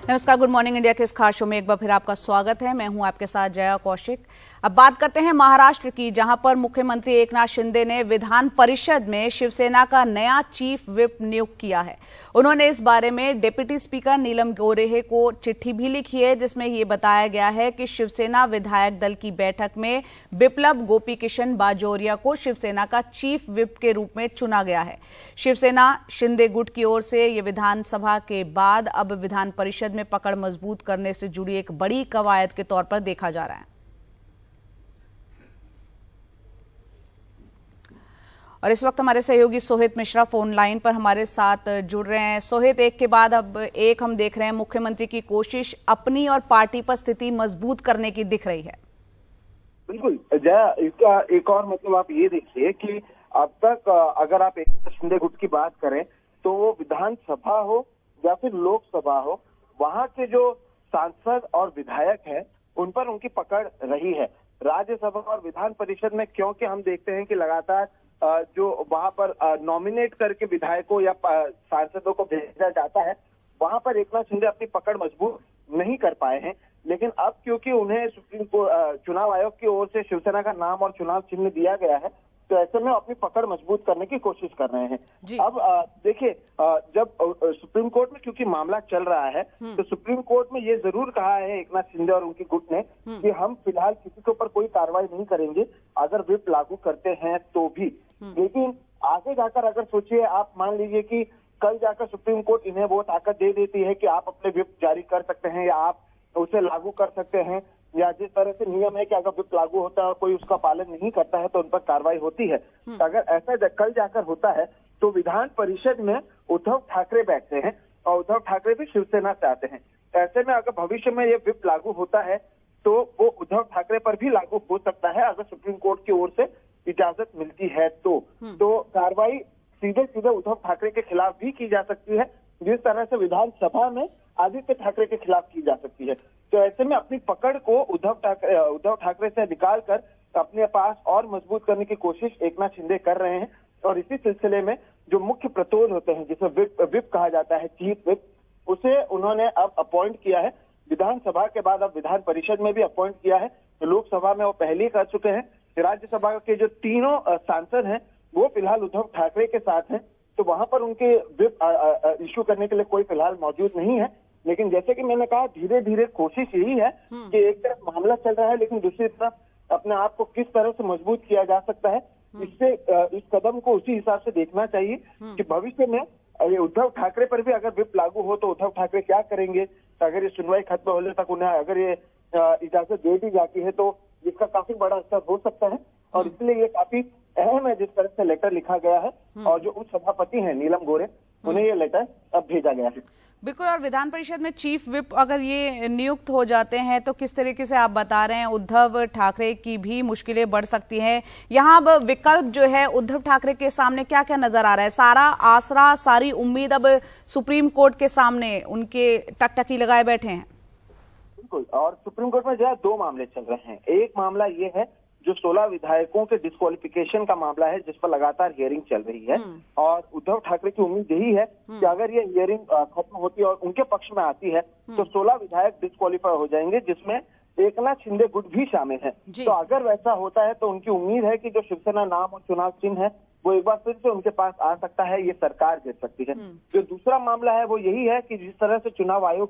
नमस्कार, good morning India के इस खास शो में एक बार फिर आपका स्वागत है। मैं हूं आपके साथ जया कौशिक। अब बात करते हैं महाराष्ट्र की, जहां पर मुख्यमंत्री एकनाथ शिंदे ने विधान परिषद में शिवसेना का नया चीफ व्हिप नियुक्त किया है। उन्होंने इस बारे में डिप्टी स्पीकर नीलम गोरेहे को चिट्ठी भी लिखी है, जिसमें ये बताया गया है कि शिवसेना विधायक दल की बैठक में बिप्लब गोपीकिशन बाजोरिया को शिवसेना का चीफ व्हिप के रूप में चुना गया है। शिवसेना शिंदे गुट की ओर से ये विधानसभा के बाद अब विधान परिषद में पकड़ मजबूत करने से जुड़ी एक बड़ी कवायद के तौर पर देखा जा रहा है। और इस वक्त हमारे सहयोगी सोहित मिश्रा फोन लाइन पर हमारे साथ जुड़ रहे हैं। सोहित, एक के बाद अब एक हम देख रहे हैं मुख्यमंत्री की कोशिश अपनी और पार्टी पर स्थिति मजबूत करने की दिख रही है। बिल्कुल जया, इसका एक और मतलब आप ये देखिए कि अब तक अगर आप एक शिंदे गुट की बात करें तो वो विधानसभा हो या फिर लोकसभा हो, वहां के जो सांसद और विधायक हैं उन पर उनकी पकड़ रही है। राज्यसभा और विधान परिषद में क्योंकि हम देखते हैं कि लगातार जो वहां पर नॉमिनेट करके विधायकों या सांसदों को भेजा जाता है, वहां पर एकनाथ शिंदे अपनी पकड़ मजबूत नहीं कर पाए हैं। लेकिन अब क्योंकि उन्हें सुप्रीम कोर्ट चुनाव आयोग की ओर से शिवसेना का नाम और चुनाव चिन्ह दिया गया है, तो ऐसे में अपनी पकड़ मजबूत करने की कोशिश कर रहे हैं। अब देखिए, जब सुप्रीम कोर्ट में क्योंकि मामला चल रहा है, तो सुप्रीम कोर्ट में ये जरूर कहा है एकनाथ शिंदे और उनकी गुट ने कि हम फिलहाल किसी के ऊपर कोई कार्रवाई नहीं करेंगे अगर व्हिप लागू करते हैं तो भी। लेकिन आगे जाकर अगर सोचिए, आप मान लीजिए कि कल जाकर सुप्रीम कोर्ट इन्हें वो ताकत दे देती है कि आप अपने व्हिप जारी कर सकते हैं या आप उसे लागू कर सकते हैं, या जिस तरह से नियम है कि अगर व्हिप लागू होता है और कोई उसका पालन नहीं करता है तो उन पर कार्रवाई होती है। तो अगर ऐसा कल जाकर होता है तो विधान परिषद में उद्धव ठाकरे बैठते हैं और उद्धव ठाकरे भी शिवसेना से आते हैं। ऐसे में अगर भविष्य में ये व्हिप लागू होता है तो वो उद्धव ठाकरे पर भी लागू हो सकता है अगर सुप्रीम कोर्ट की ओर से इजाजत मिलती है तो कार्रवाई सीधे सीधे उद्धव ठाकरे के खिलाफ भी की जा सकती है, जिस तरह से विधानसभा में आदित्य ठाकरे के खिलाफ की जा सकती है। तो ऐसे में अपनी पकड़ को उद्धव ठाकरे से निकालकर अपने पास और मजबूत करने की कोशिश एकनाथ शिंदे कर रहे हैं। और इसी सिलसिले में जो मुख्य प्रतोद होते हैं, जिसे व्हिप कहा जाता है, चीफ व्हिप, उसे उन्होंने अब अपॉइंट किया है। विधानसभा के बाद अब विधान परिषद में भी अपॉइंट किया है। लोकसभा में वो पहले ही कर चुके हैं। राज्यसभा के जो तीनों सांसद हैं वो फिलहाल उद्धव ठाकरे के साथ हैं, तो वहां पर उनके व्हिप इश्यू करने के लिए कोई फिलहाल मौजूद नहीं है। लेकिन जैसे कि मैंने कहा, धीरे धीरे कोशिश यही है कि एक तरफ मामला चल रहा है लेकिन दूसरी तरफ अपने आप को किस तरह से मजबूत किया जा सकता है। इससे इस कदम को उसी हिसाब से देखना चाहिए कि भविष्य में उद्धव ठाकरे पर भी अगर व्हिप लागू हो तो उद्धव ठाकरे क्या करेंगे। अगर ये सुनवाई खत्म होने तक उन्हें अगर ये इजाजत दे दी जाती है तो इसका काफी बड़ा असर हो सकता है। और इसलिए ये काफी अहम है जिस तरह से लेटर लिखा गया है, और जो उप सभापति हैं नीलम गोरे, उन्हें ये लेटर अब भेजा गया है। बिल्कुल। और विधान परिषद में चीफ व्हिप अगर ये नियुक्त हो जाते हैं तो किस तरीके से आप बता रहे हैं उद्धव ठाकरे की भी मुश्किलें बढ़ सकती हैं। यहाँ अब विकल्प जो है उद्धव ठाकरे के सामने क्या क्या नजर आ रहा है? सारा आसरा, सारी उम्मीद अब सुप्रीम कोर्ट के सामने उनके टकटकी लगाए बैठे हैं। बिल्कुल। और सुप्रीम कोर्ट में जो है दो मामले चल रहे हैं। एक मामला ये है जो 16 विधायकों के डिस्क्वालिफिकेशन का मामला है, जिस पर लगातार हियरिंग चल रही है। और उद्धव ठाकरे की उम्मीद यही है कि अगर ये हियरिंग खत्म होती है और उनके पक्ष में आती है तो 16 विधायक डिस्क्वालीफाई हो जाएंगे, जिसमें एकनाथ शिंदे गुट भी शामिल है। तो अगर वैसा होता है तो उनकी उम्मीद है कि जो शिवसेना नाम और चुनाव चिन्ह है वो एक बार फिर से उनके पास आ सकता है, ये सरकार दे सकती है। जो दूसरा मामला है वो यही है कि जिस तरह से चुनाव आयोग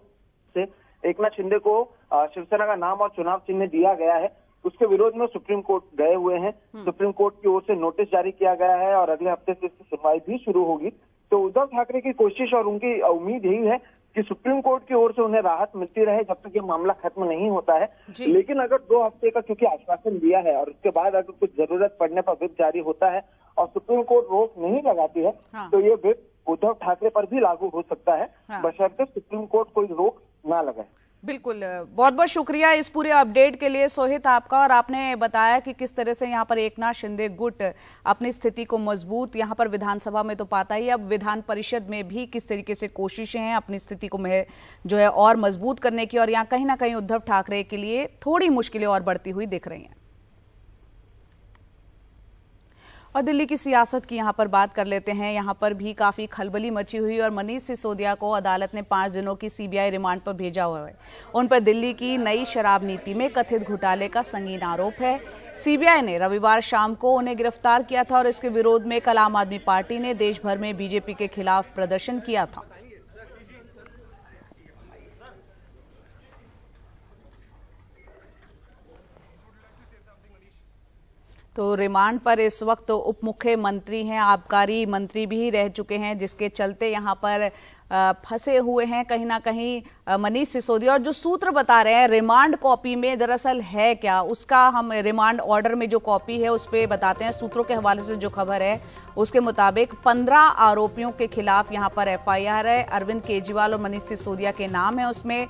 से एकनाथ शिंदे को शिवसेना का नाम और चुनाव चिन्ह दिया गया है, उसके विरोध में सुप्रीम कोर्ट गए हुए हैं। सुप्रीम कोर्ट की ओर से नोटिस जारी किया गया है और अगले हफ्ते से इसकी सुनवाई भी शुरू होगी। तो उद्धव ठाकरे की कोशिश और उनकी उम्मीद यही है कि सुप्रीम कोर्ट की ओर से उन्हें राहत मिलती रहे जब तक ये मामला खत्म नहीं होता है। लेकिन अगर 2 हफ्ते का क्योंकि आश्वासन दिया है और उसके बाद अगर कुछ जरूरत पड़ने पर व्हिप जारी होता है और सुप्रीम कोर्ट रोक नहीं लगाती है तो ये व्हिप उद्धव ठाकरे पर भी लागू हो सकता है, बशर्ते सुप्रीम कोर्ट कोई रोक ना लगाए। बिल्कुल। बहुत बहुत शुक्रिया इस पूरे अपडेट के लिए सोहित आपका। और आपने बताया कि किस तरह से यहाँ पर एकनाथ शिंदे गुट अपनी स्थिति को मजबूत यहाँ पर विधानसभा में तो पाता ही, अब विधान परिषद में भी किस तरीके से कोशिशें हैं अपनी स्थिति को जो है और मजबूत करने की। और यहाँ कहीं ना कहीं उद्धव ठाकरे के लिए थोड़ी मुश्किलें और बढ़ती हुई दिख रही हैं। और दिल्ली की सियासत की यहाँ पर बात कर लेते हैं। यहाँ पर भी काफी खलबली मची हुई और मनीष सिसोदिया को अदालत ने 5 दिनों की सीबीआई रिमांड पर भेजा हुआ है। उन पर दिल्ली की नई शराब नीति में कथित घोटाले का संगीन आरोप है। सीबीआई ने रविवार शाम को उन्हें गिरफ्तार किया था और इसके विरोध में कल आम आदमी पार्टी ने देश भर में बीजेपी के खिलाफ प्रदर्शन किया था। तो रिमांड पर इस वक्त उप मुख्यमंत्री हैं, आबकारी मंत्री भी रह चुके हैं, जिसके चलते यहाँ पर फंसे हुए हैं कहीं ना कहीं मनीष सिसोदिया। और जो सूत्र बता रहे हैं रिमांड कॉपी में दरअसल है क्या, उसका हम रिमांड ऑर्डर में जो कॉपी है उस पर बताते हैं। सूत्रों के हवाले से जो खबर है उसके मुताबिक 15 आरोपियों के खिलाफ यहाँ पर एफआईआर है। अरविंद केजरीवाल और मनीष सिसोदिया के नाम है उसमें।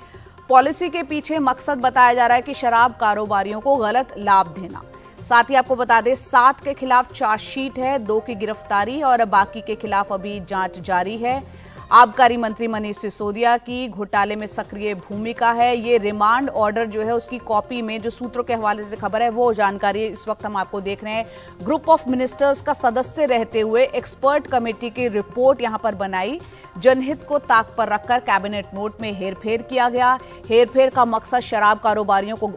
पॉलिसी के पीछे मकसद बताया जा रहा है कि शराब कारोबारियों को गलत लाभ देना। साथ ही आपको बता दें 7 के खिलाफ चार्जशीट है, 2 की गिरफ्तारी और बाकी के खिलाफ अभी जांच जारी है। आबकारी मंत्री मनीष सिसोदिया की घोटाले में सक्रिय भूमिका है। ये रिमांड ऑर्डर जो है उसकी कॉपी में जो सूत्रों के हवाले से खबर है वो जानकारी इस वक्त हम आपको देख रहे हैं। ग्रुप ऑफ मिनिस्टर्स का सदस्य रहते हुए एक्सपर्ट कमेटी की रिपोर्ट यहां पर बनाई। जनहित को ताक पर रखकर कैबिनेट नोट में हेरफेर किया गया। हेरफेर का मकसद शराब कारोबारियों को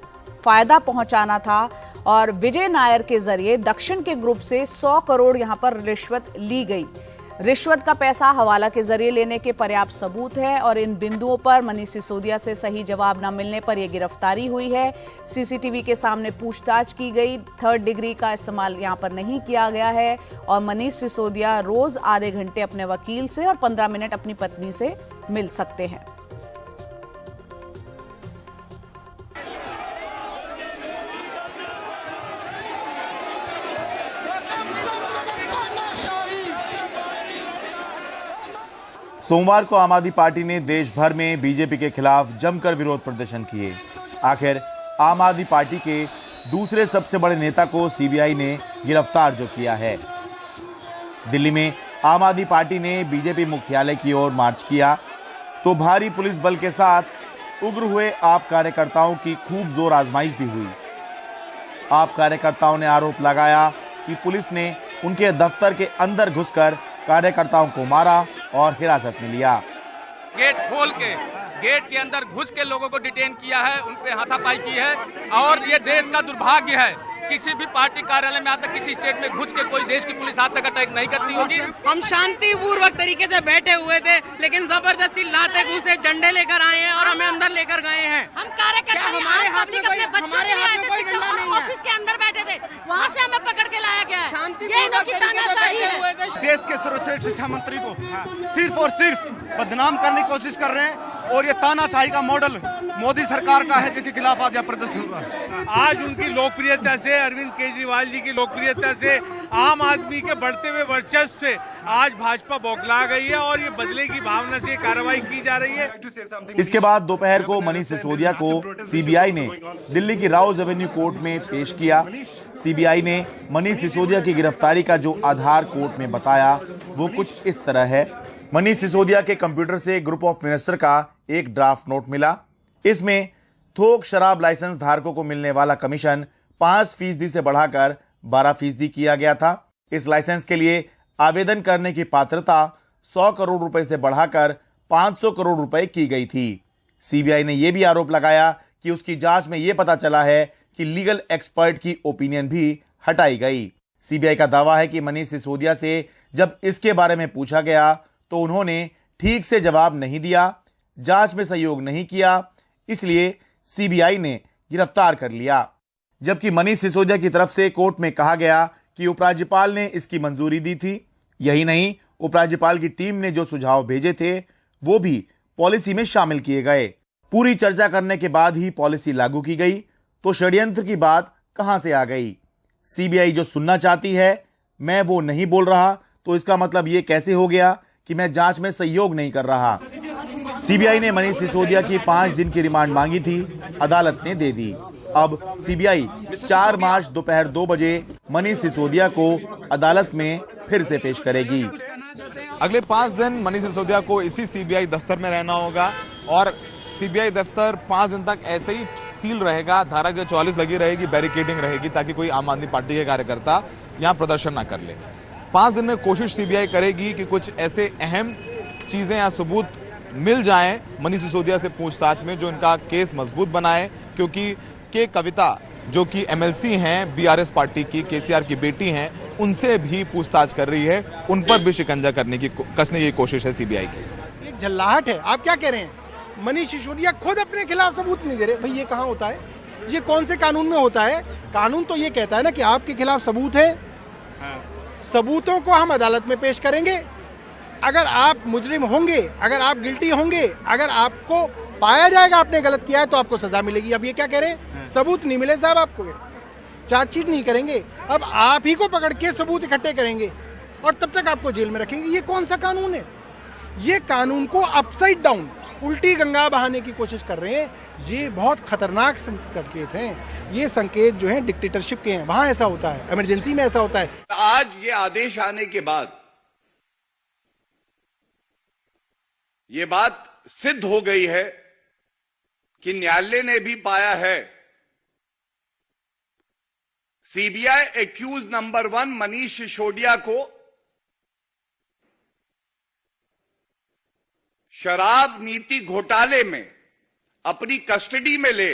फायदा पहुंचाना था और विजय नायर के जरिए दक्षिण के ग्रुप से 100 करोड़ यहां पर रिश्वत ली गई। रिश्वत का पैसा हवाला के जरिए लेने के पर्याप्त सबूत है और इन बिंदुओं पर मनीष सिसोदिया से सही जवाब न मिलने पर यह गिरफ्तारी हुई है। सीसीटीवी के सामने पूछताछ की गई। 3rd डिग्री का इस्तेमाल यहां पर नहीं किया गया है और मनीष सिसोदिया रोज आधे घंटे अपने वकील से और 15 मिनट अपनी पत्नी से मिल सकते हैं। सोमवार को आम आदमी पार्टी ने देश भर में बीजेपी के खिलाफ जमकर विरोध प्रदर्शन किए। आखिर आम आदमी पार्टी के दूसरे सबसे बड़े नेता को सीबीआई ने गिरफ्तार जो किया है। दिल्ली में आम आदमी पार्टी ने बीजेपी मुख्यालय की ओर मार्च किया तो भारी पुलिस बल के साथ उग्र हुए आप कार्यकर्ताओं की खूब जोर आजमाइश भी हुई। आप कार्यकर्ताओं ने आरोप लगाया कि पुलिस ने उनके दफ्तर के अंदर घुसकर कार्यकर्ताओं को मारा और हिरासत में लिया। गेट खोल के गेट के अंदर घुस के लोगों को डिटेन किया है, उन पे हाथापाई की है और ये देश का दुर्भाग्य है। किसी भी पार्टी कार्यालय में आज तक किसी स्टेट में घुस के कोई देश की पुलिस आज तक अटैक नहीं करती होगी। हम शांतिपूर्वक तरीके से बैठे हुए थे लेकिन जबरदस्ती लाते घुसे डंडे लेकर आए हैं और हमें अंदर लेकर गए हैं। हम कार्यकर्ता हमारे हाथ में कोई डंडा नहीं है। ऑफिस के अंदर बैठे थे, वहाँ से हमें पकड़ के लाया गया है। शांतिपूर्वक तानाशाही है। देश के सर्वश्रेष्ठ शिक्षा मंत्री को सिर्फ और सिर्फ बदनाम करने की कोशिश कर रहे हैं और ये तानाशाही का मॉडल मोदी सरकार का है जिसके खिलाफ आज यह प्रदर्शन हुआ है। आज उनकी लोकप्रियता से, अरविंद केजरीवाल जी की लोकप्रियता से, आम आदमी के बढ़ते हुए वर्चस्व से आज भाजपा बौखला गई है और ये बदले की भावना से कार्रवाई की जा रही है। इसके बाद दोपहर को मनीष सिसोदिया को सीबीआई ने दिल्ली की राउज एवेन्यू कोर्ट में पेश किया। सीबीआई ने मनीष सिसोदिया की गिरफ्तारी का जो आधार कोर्ट में बताया वो कुछ इस तरह है। मनीष सिसोदिया के कंप्यूटर से ग्रुप ऑफ मिनिस्टर का एक ड्राफ्ट नोट मिला। इसमें थोक शराब लाइसेंस धारकों को मिलने वाला कमीशन 5% से बढ़ाकर 12% किया गया था। इस लाइसेंस के लिए आवेदन करने की पात्रता 100 करोड़ रुपए से बढ़ाकर 500 करोड़ रुपए की गई थी। सीबीआई ने यह भी आरोप लगाया कि उसकी जांच में यह पता चला है कि लीगल एक्सपर्ट की ओपिनियन भी हटाई गई। सीबीआई का दावा है कि मनीष सिसोदिया से जब इसके बारे में पूछा गया तो उन्होंने ठीक से जवाब नहीं दिया, जांच में सहयोग नहीं किया, इसलिए सीबीआई ने गिरफ्तार कर लिया। जबकि मनीष सिसोदिया की तरफ से कोर्ट में कहा गया कि उपराज्यपाल ने इसकी मंजूरी दी थी। यही नहीं, उपराज्यपाल की टीम ने जो सुझाव भेजे थे वो भी पॉलिसी में शामिल किए गए। पूरी चर्चा करने के बाद ही पॉलिसी लागू की गई तो षड्यंत्र की बात कहां से आ गई? सीबीआई जो सुनना चाहती है मैं वो नहीं बोल रहा तो इसका मतलब ये कैसे हो गया कि मैं जांच में सहयोग नहीं कर रहा? सीबीआई ने मनीष सिसोदिया की 5 दिन की रिमांड मांगी थी, अदालत ने दे दी। अब सीबीआई 4 मार्च दोपहर 2 बजे मनीष सिसोदिया को अदालत में फिर से पेश करेगी। अगले 5 दिन मनीष सिसोदिया को इसी सीबीआई दफ्तर में रहना होगा और सीबीआई दफ्तर 5 दिन तक ऐसे ही सील रहेगा। धारा 44 लगी रहेगी, बैरिकेडिंग रहेगी ताकि कोई आम आदमी पार्टी के कार्यकर्ता यहाँ प्रदर्शन ना कर ले। 5 दिन में कोशिश सीबीआई करेगी कि कुछ ऐसे अहम चीजें या सबूत मिल जाएं मनीष सिसोदिया से पूछताछ में जो इनका केस मजबूत बनाए, क्योंकि के कविता जो कि एमएलसी हैं, बीआरएस पार्टी की, केसीआर की बेटी हैं, उनसे भी पूछताछ कर रही है, उन पर भी शिकंजा कसने की कोशिश है सीबीआई की। एक झल्लाहट है। आप क्या कह रहे हैं? मनीष सिसोदिया खुद अपने खिलाफ सबूत नहीं दे रहे। भाई ये कहाँ होता है? ये कौन से कानून में होता है? कानून तो ये कहता है ना कि आपके खिलाफ सबूत है, सबूतों को हम अदालत में पेश करेंगे। अगर आप मुजरिम होंगे, अगर आप गिल्टी होंगे, अगर आपको पाया जाएगा आपने गलत किया है तो आपको सजा मिलेगी। अब ये क्या कह रहे हैं? सबूत नहीं मिले साहब आपको, चार्जशीट नहीं करेंगे, अब आप ही को पकड़ के सबूत इकट्ठे करेंगे और तब तक आपको जेल में रखेंगे। ये कौन सा कानून है? ये कानून को अपसाइड डाउन, उल्टी गंगा बहाने की कोशिश कर रहे हैं। ये बहुत खतरनाक संकेत हैं। ये संकेत जो हैं डिक्टेटरशिप के हैं। वहां ऐसा होता है, इमरजेंसी में ऐसा होता है। आज ये आदेश आने के बाद ये बात सिद्ध हो गई है कि न्यायालय ने भी पाया है CBI accused number 1 Manish Sisodia को शराब नीति घोटाले में अपनी कस्टडी में ले,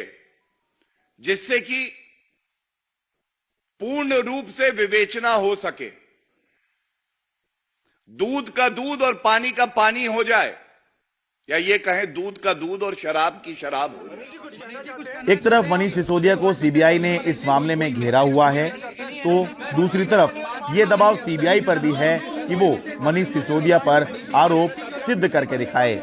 जिससे कि पूर्ण रूप से विवेचना हो सके, दूध का दूध और पानी का पानी हो जाए, या ये कहें दूध का दूध और शराब की शराब हो। एक तरफ मनीष सिसोदिया को सीबीआई ने इस मामले में घेरा हुआ है, तो दूसरी तरफ ये दबाव सीबीआई पर भी है कि वो मनीष सिसोदिया पर आरोप सिद्ध करके दिखाए।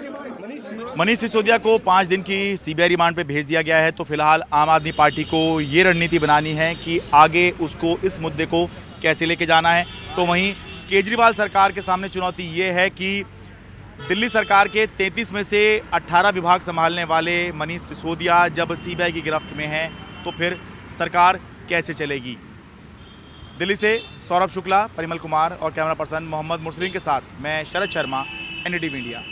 मनीष सिसोदिया को 5 दिन की सीबीआई रिमांड पे भेज दिया गया है, तो फिलहाल आम आदमी पार्टी को ये रणनीति बनानी है कि आगे उसको इस मुद्दे को कैसे लेके जाना है। तो वहीं केजरीवाल सरकार के सामने चुनौती ये है कि दिल्ली सरकार के 33 में से 18 विभाग संभालने वाले मनीष सिसोदिया जब सीबीआई की गिरफ्त में हैं, तो फिर सरकार कैसे चलेगी। दिल्ली से सौरभ शुक्ला, परिमल कुमार और कैमरा पर्सन मोहम्मद मुर्सलीन के साथ मैं शरद शर्मा, एनडीटीवी इंडिया।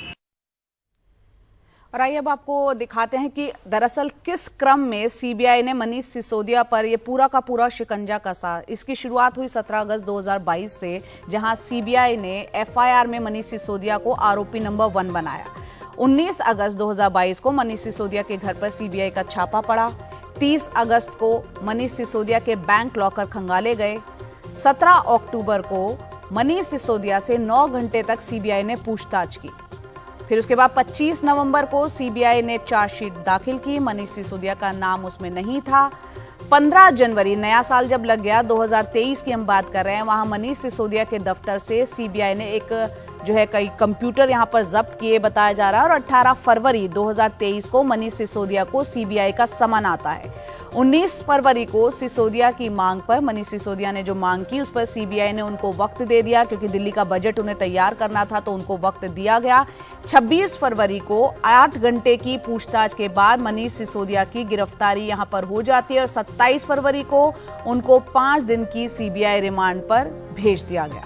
और आइए अब आपको दिखाते हैं कि दरअसल किस क्रम में सीबीआई ने मनीष सिसोदिया पर यह पूरा का पूरा शिकंजा कसा। इसकी शुरुआत हुई 17 अगस्त 2022 से, जहां सीबीआई ने एफआईआर में मनीष सिसोदिया को आरोपी नंबर 1 बनाया। 19 अगस्त 2022 को मनीष सिसोदिया के घर पर सीबीआई का छापा पड़ा। 30 अगस्त को मनीष सिसोदिया के बैंक लॉकर खंगाले गए। 17 अक्टूबर को मनीष सिसोदिया से 9 घंटे तक सीबीआई ने पूछताछ की। फिर उसके बाद 25 नवंबर को सीबीआई ने चार्जशीट दाखिल की। मनीष सिसोदिया का नाम उसमें नहीं था। 15 जनवरी, नया साल जब लग गया, 2023 की हम बात कर रहे हैं, वहां मनीष सिसोदिया के दफ्तर से सीबीआई ने कई कंप्यूटर यहां पर जब्त किए बताया जा रहा है। और 18 फरवरी 2023 को मनीष सिसोदिया को सीबीआई का समन आता है। 19 फरवरी को सिसोदिया की मांग पर, मनीष सिसोदिया ने जो मांग की उस पर सीबीआई ने उनको वक्त दे दिया, क्योंकि दिल्ली का बजट उन्हें तैयार करना था, तो उनको वक्त दिया गया। 26 फरवरी को 8 घंटे की पूछताछ के बाद मनीष सिसोदिया की गिरफ्तारी यहां पर हो जाती है और 27 फरवरी को उनको 5 दिन की सीबीआई रिमांड पर भेज दिया गया।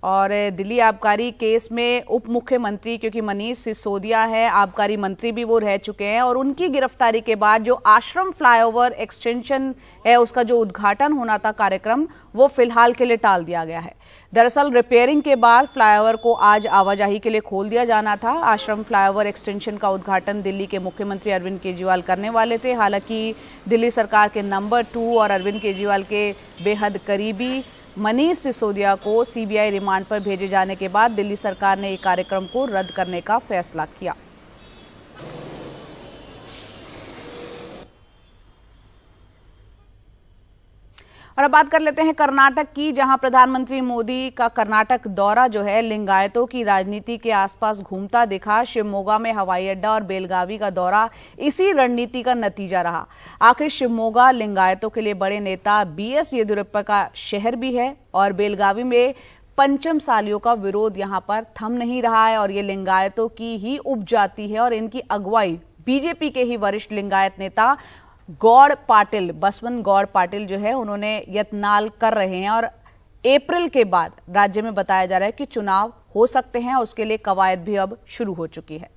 और दिल्ली आबकारी केस में उप मुख्यमंत्री, क्योंकि मनीष सिसोदिया है, आबकारी मंत्री भी वो रह चुके हैं, और उनकी गिरफ्तारी के बाद जो आश्रम फ्लाईओवर एक्सटेंशन है उसका जो उद्घाटन होना था कार्यक्रम, वो फिलहाल के लिए टाल दिया गया है। दरअसल रिपेयरिंग के बाद फ्लाईओवर को आज आवाजाही के लिए खोल दिया जाना था। आश्रम फ्लाईओवर एक्सटेंशन का उद्घाटन दिल्ली के मुख्यमंत्री अरविंद केजरीवाल करने वाले थे। हालांकि दिल्ली सरकार के नंबर 2 और अरविंद केजरीवाल के बेहद करीबी मनीष सिसोदिया को सीबीआई रिमांड पर भेजे जाने के बाद दिल्ली सरकार ने एक कार्यक्रम को रद्द करने का फैसला किया। और अब बात कर लेते हैं कर्नाटक की, जहां प्रधानमंत्री मोदी का कर्नाटक दौरा जो है लिंगायतों की राजनीति के आसपास घूमता दिखा। शिवमोगा में हवाई अड्डा और बेलगावी का दौरा इसी रणनीति का नतीजा रहा। आखिर शिवमोगा लिंगायतों के लिए बड़े नेता बीएस येदियुरप्पा का शहर भी है, और बेलगावी में पंचम सालियों का विरोध यहां पर थम नहीं रहा है, और ये लिंगायतों की ही उपजाति है, और इनकी अगुवाई बीजेपी के ही वरिष्ठ लिंगायत नेता गौड़ पाटिल, बसवन गौड़ पाटिल जो है, उन्होंने यत्नाल कर रहे हैं। और अप्रैल के बाद राज्य में बताया जा रहा है कि चुनाव हो सकते हैं, उसके लिए कवायद भी अब शुरू हो चुकी है।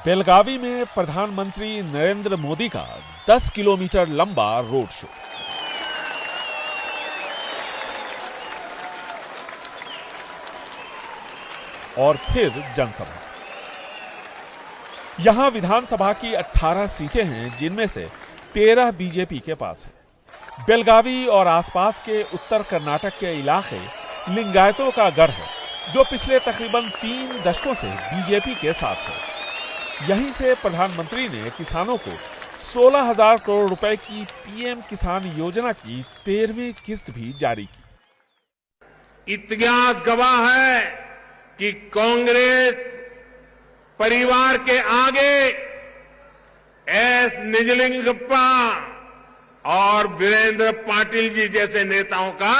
बेलगावी में प्रधानमंत्री नरेंद्र मोदी का 10 किलोमीटर लंबा रोड शो। और फिर जनसभा। यहां विधानसभा की 18 सीटें हैं, जिनमें से 13 बीजेपी के पास है। बेलगावी और आसपास के उत्तर कर्नाटक के इलाके लिंगायतों का गढ़ है, जो पिछले तकरीबन 3 दशकों से बीजेपी के साथ है। यहीं से प्रधानमंत्री ने किसानों को 16,000 करोड़ रुपए की पीएम किसान योजना की 13वीं किस्त भी जारी की। इतिहास गवाह है कि कांग्रेस परिवार के आगे एस निजलिंगप्पा और वीरेंद्र पाटिल जी जैसे नेताओं का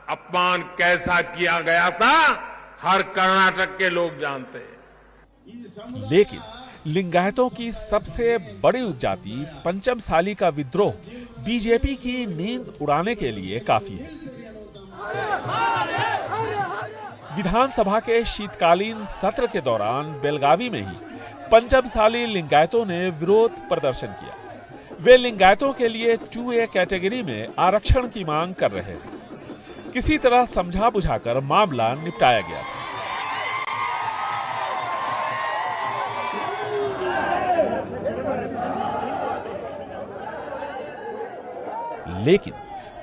अपमान कैसा किया गया था, हर कर्नाटक के लोग जानते हैं। लेकिन लिंगायतों की सबसे बड़ी उपजाति पंचमसाली का विद्रोह बीजेपी की नींद उड़ाने के लिए काफी है। विधानसभा के शीतकालीन सत्र के दौरान बेलगावी में ही पंचमसाली लिंगायतों ने विरोध प्रदर्शन किया। वे लिंगायतों के लिए 2A कैटेगरी में आरक्षण की मांग कर रहे हैं। किसी तरह समझा बुझाकर मामला निपटाया गया। लेकिन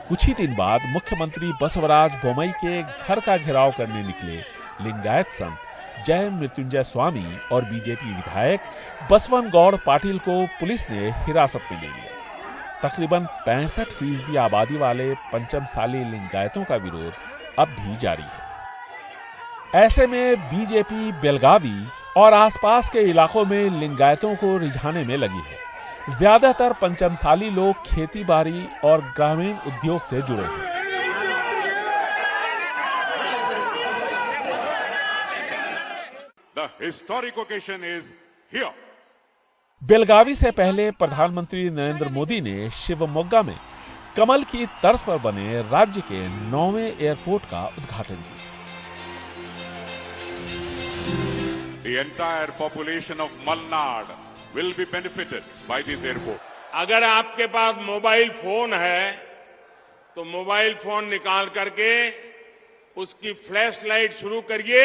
कुछ ही दिन बाद मुख्यमंत्री बसवराज बोम्मई के घर का घेराव करने निकले लिंगायत संत जय मृत्युंजय स्वामी और बीजेपी विधायक बसवन गौड़ पाटिल को पुलिस ने हिरासत में ले लिया। तकरीबन 65% आबादी वाले पंचमसाली लिंगायतों का विरोध अब भी जारी है। ऐसे में बीजेपी बेलगावी और आसपास के इलाकों में लिंगायतों को रिझाने में लगी है। ज्यादातर पंचमसाली लोग खेती बाड़ी और ग्रामीण उद्योग से जुड़े हैं। The historic occasion is here. Belagavi से पहले प्रधानमंत्री नरेंद्र मोदी ने शिवमोग्गा में कमल की तर्ज पर बने राज्य के 9वें एयरपोर्ट का उद्घाटन किया। The entire population of Malnad will be benefited by this airport. अगर आपके पास मोबाइल फोन है तो मोबाइल फोन निकाल करके उसकी फ्लैश लाइट शुरू करिए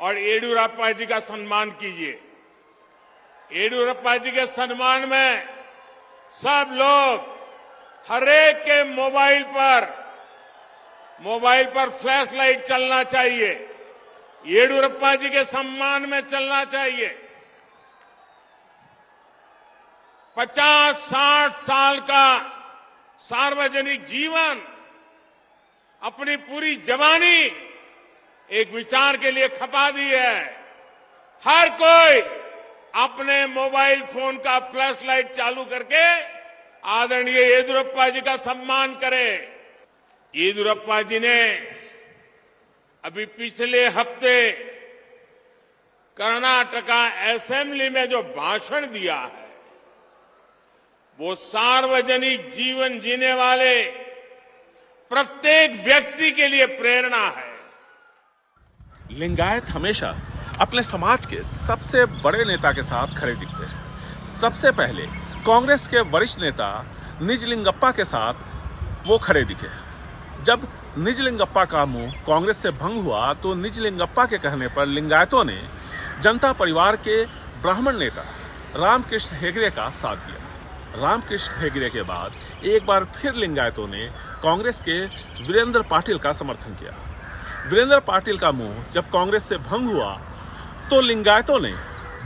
और येडियुरप्पा जी का सम्मान कीजिए। येडियुरप्पा जी के सम्मान में सब लोग हर एक के मोबाइल पर फ्लैश लाइट चलना चाहिए, येडियुरप्पा जी के सम्मान में चलना चाहिए। 50-60 साल का सार्वजनिक जीवन, अपनी पूरी जवानी एक विचार के लिए खपा दी है। हर कोई अपने मोबाइल फोन का फ्लैश लाइट चालू करके आदरणीय येदियुरप्पा जी का सम्मान करे। येदियुरप्पा जी ने अभी पिछले हफ्ते कर्नाटका असेंबली में जो भाषण दिया है, वो सार्वजनिक जीवन जीने वाले प्रत्येक व्यक्ति के लिए प्रेरणा है। लिंगायत हमेशा अपने समाज के सबसे बड़े नेता के साथ खड़े दिखते हैं। सबसे पहले कांग्रेस के वरिष्ठ नेता निजलिंगप्पा के साथ वो खड़े दिखे। जब निजलिंगप्पा का मुंह कांग्रेस से भंग हुआ तो निजलिंगप्पा के कहने पर लिंगायतों ने जनता परिवार के ब्राह्मण नेता रामकृष्ण हेगड़े का साथ दिया। रामकृष्ण हेगड़े के बाद एक बार फिर लिंगायतों ने कांग्रेस के वीरेंद्र पाटिल का समर्थन किया। वीरेंद्र पाटिल का मुंह जब कांग्रेस से भंग हुआ तो लिंगायतों ने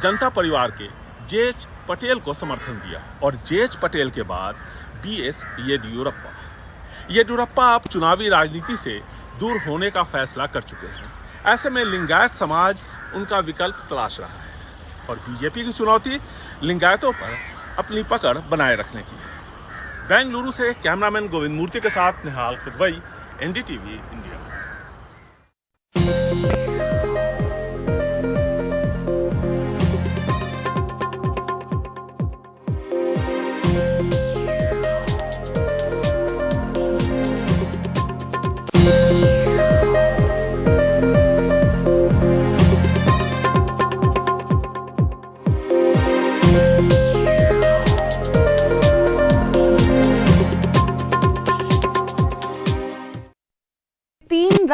जनता परिवार के जेएच पटेल को समर्थन दिया और जेएच पटेल के बाद बीएस येदियुरप्पा। येदियुरप्पा अब चुनावी राजनीति से दूर होने का फैसला कर चुके हैं। ऐसे में लिंगायत समाज उनका विकल्प तलाश रहा है और बीजेपी की चुनौती लिंगायतों पर अपनी पकड़ बनाए रखने की है। बेंगलुरु से कैमरामैन गोविंद मूर्ति के साथ निहाल खुदवई, एनडीटीवी इंडिया।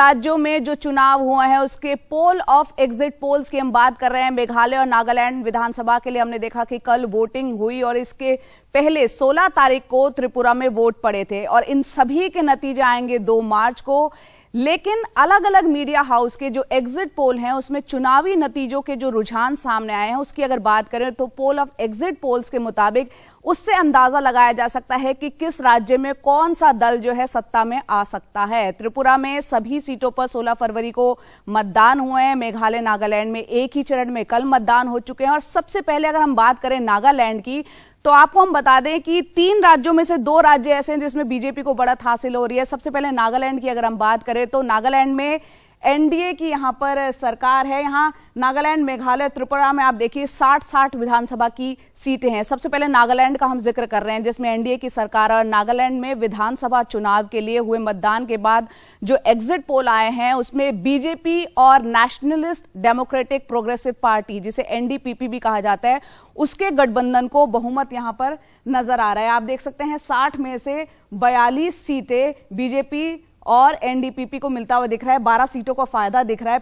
राज्यों में जो चुनाव हुए हैं उसके पोल ऑफ एग्जिट पोल्स की हम बात कर रहे हैं। मेघालय और नागालैंड विधानसभा के लिए हमने देखा कि कल वोटिंग हुई और इसके पहले 16 तारीख को त्रिपुरा में वोट पड़े थे और इन सभी के नतीजे आएंगे 2 मार्च को। लेकिन अलग अलग मीडिया हाउस के जो एग्जिट पोल हैं उसमें चुनावी नतीजों के जो रुझान सामने आए हैं उसकी अगर बात करें तो पोल ऑफ एग्जिट पोल्स के मुताबिक उससे अंदाजा लगाया जा सकता है कि किस राज्य में कौन सा दल जो है सत्ता में आ सकता है। त्रिपुरा में सभी सीटों पर 16 फरवरी को मतदान हुए हैं। मेघालय नागालैंड में एक ही चरण में कल मतदान हो चुके हैं। और सबसे पहले अगर हम बात करें नागालैंड की तो आपको हम बता दें कि 3 राज्यों में से 2 राज्य ऐसे हैं जिसमें बीजेपी को बढ़त हासिल हो रही है। सबसे पहले नागालैंड की अगर हम बात करें तो नागालैंड में एनडीए की यहां पर सरकार है। यहां नागालैंड, मेघालय, त्रिपुरा में आप देखिए 60-60 विधानसभा की सीटें हैं। सबसे पहले नागालैंड का हम जिक्र कर रहे हैं जिसमें एनडीए की सरकार और नागालैंड में विधानसभा चुनाव के लिए हुए मतदान के बाद जो एग्जिट पोल आए हैं उसमें बीजेपी और नेशनलिस्ट डेमोक्रेटिक प्रोग्रेसिव पार्टी जिसे एनडीपीपी भी कहा जाता है उसके गठबंधन को बहुमत यहां पर नजर आ रहा है। आप देख सकते हैं 60 में से 42 सीटें बीजेपी और एनडीपीपी को मिलता हुआ दिख रहा है। 12 सीटों का फायदा दिख रहा है।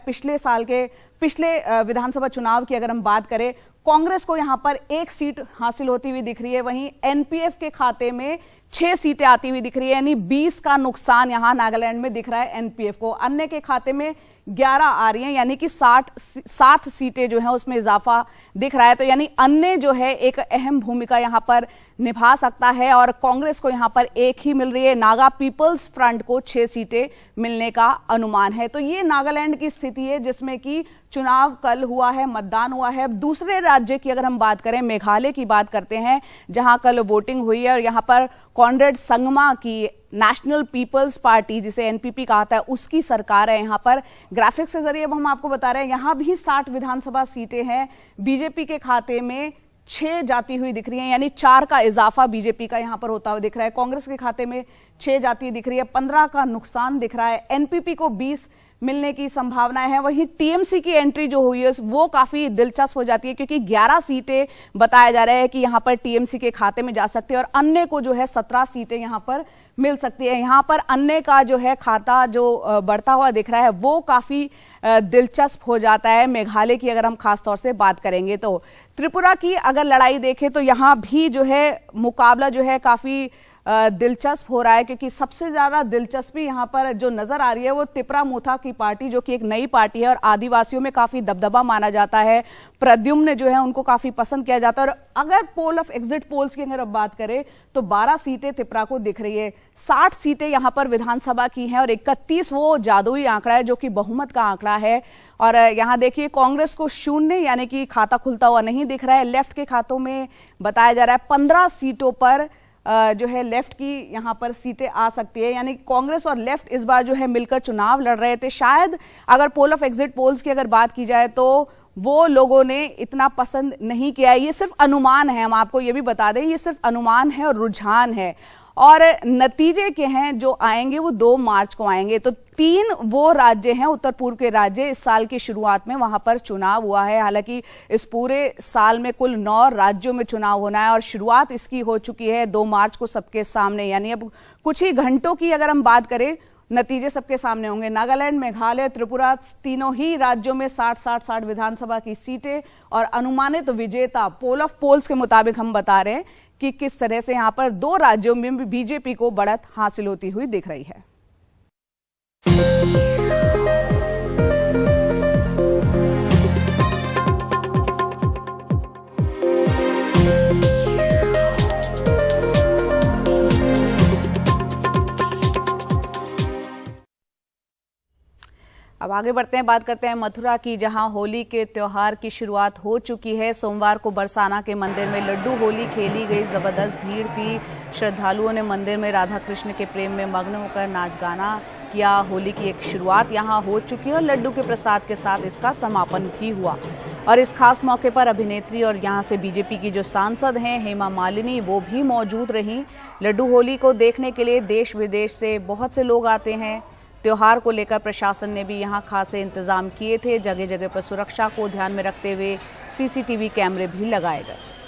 पिछले विधानसभा चुनाव की अगर हम बात करें कांग्रेस को यहां पर 1 सीट हासिल होती हुई दिख रही है। वहीं एनपीएफ के खाते में 6 सीटें आती हुई दिख रही है, यानी 20 का नुकसान यहां नागालैंड में दिख रहा है एनपीएफ को। अन्य के खाते में 11 आ रही हैं, यानी कि 7 सीटें जो हैं उसमें इजाफा दिख रहा है। तो यानी अन्य जो है एक अहम भूमिका यहां पर निभा सकता है और कांग्रेस को यहां पर 1 ही मिल रही है। नागा पीपल्स फ्रंट को 6 सीटें मिलने का अनुमान है। तो ये नागालैंड की स्थिति है जिसमें कि चुनाव कल हुआ है, मतदान हुआ है। अब दूसरे राज्य की अगर हम बात करें, मेघालय की बात करते हैं जहां कल वोटिंग हुई है और यहां पर कॉनरेड संगमा की नेशनल पीपल्स पार्टी जिसे एनपीपी कहता है उसकी सरकार है। यहां पर ग्राफिक्स के जरिए अब हम आपको बता रहे हैं यहां भी 60 विधानसभा सीटें हैं। बीजेपी के खाते में 6 जाती हुई दिख रही हैं, यानी 4 का इजाफा बीजेपी का यहां पर होता हुआ दिख रहा है। कांग्रेस के खाते में 6 जाती हुई दिख रही है, 15 का नुकसान दिख रहा है। एनपीपी को 20 मिलने की संभावना है। वहीं टीएमसी की एंट्री जो हुई है वो काफी दिलचस्प हो जाती है क्योंकि 11 सीटें बताया जा रहा है कि यहां पर टीएमसी के खाते में जा सकते हैं और अन्य को जो है 17 सीटें यहां पर मिल सकती है। यहां पर अन्य का जो है खाता जो बढ़ता हुआ दिख रहा है वो काफी दिलचस्प हो जाता है। मेघालय की अगर हम खासतौर से बात करेंगे तो त्रिपुरा की अगर लड़ाई देखें तो यहां भी जो है मुकाबला जो है काफी दिलचस्प हो रहा है क्योंकि सबसे ज्यादा दिलचस्पी यहां पर जो नजर आ रही है वो तिपरा मोथा की पार्टी जो कि एक नई पार्टी है और आदिवासियों में काफी दबदबा माना जाता है। प्रद्युम्न जो है उनको काफी पसंद किया जाता है और अगर पोल ऑफ एग्जिट पोल्स की अगर अब बात करें तो 12 सीटें तिपरा को दिख रही है। 60 सीटें यहां पर विधानसभा की हैं और 31 वो जादुई आंकड़ा है जो कि बहुमत का आंकड़ा है। और यहां देखिए कांग्रेस को 0 यानी कि खाता खुलता हुआ नहीं दिख रहा है। लेफ्ट के खातों में बताया जा रहा है 15 सीटों पर जो है लेफ्ट की यहां पर सीटें आ सकती है, यानी कांग्रेस और लेफ्ट इस बार जो है मिलकर चुनाव लड़ रहे थे। शायद अगर पोल ऑफ एग्जिट पोल्स की अगर बात की जाए तो वो लोगों ने इतना पसंद नहीं किया है। ये सिर्फ अनुमान है, हम आपको ये भी बता दें ये सिर्फ अनुमान है और रुझान है और नतीजे के हैं जो आएंगे वो 2 मार्च को आएंगे। तो 3 वो राज्य हैं उत्तर पूर्व के राज्य इस साल की शुरुआत में वहां पर चुनाव हुआ है। हालांकि इस पूरे साल में कुल 9 राज्यों में चुनाव होना है और शुरुआत इसकी हो चुकी है 2 मार्च को सबके सामने, यानी अब कुछ ही घंटों की अगर हम बात करें नतीजे सबके सामने होंगे। नागालैंड, मेघालय, त्रिपुरा तीनों ही राज्यों में 60 विधानसभा की सीटें और अनुमानित विजेता पोल ऑफ पोल्स के मुताबिक हम बता रहे हैं कि किस तरह से यहां पर 2 राज्यों में भी बीजेपी को बढ़त हासिल होती हुई दिख रही है। अब आगे बढ़ते हैं, बात करते हैं मथुरा की जहां होली के त्योहार की शुरुआत हो चुकी है। सोमवार को बरसाना के मंदिर में लड्डू होली खेली गई। जबरदस्त भीड़ थी। श्रद्धालुओं ने मंदिर में राधा कृष्ण के प्रेम में मग्न होकर नाच गाना किया। होली की एक शुरुआत यहां हो चुकी है और लड्डू के प्रसाद के साथ इसका समापन भी हुआ। और इस खास मौके पर अभिनेत्री और यहां से बीजेपी की जो सांसद हैं हेमा मालिनी वो भी मौजूद रहीं। लड्डू होली को देखने के लिए देश विदेश से बहुत से लोग आते हैं। त्योहार को लेकर प्रशासन ने भी यहां खासे इंतजाम किए थे। जगह जगह पर सुरक्षा को ध्यान में रखते हुए सीसीटीवी कैमरे भी लगाए गए।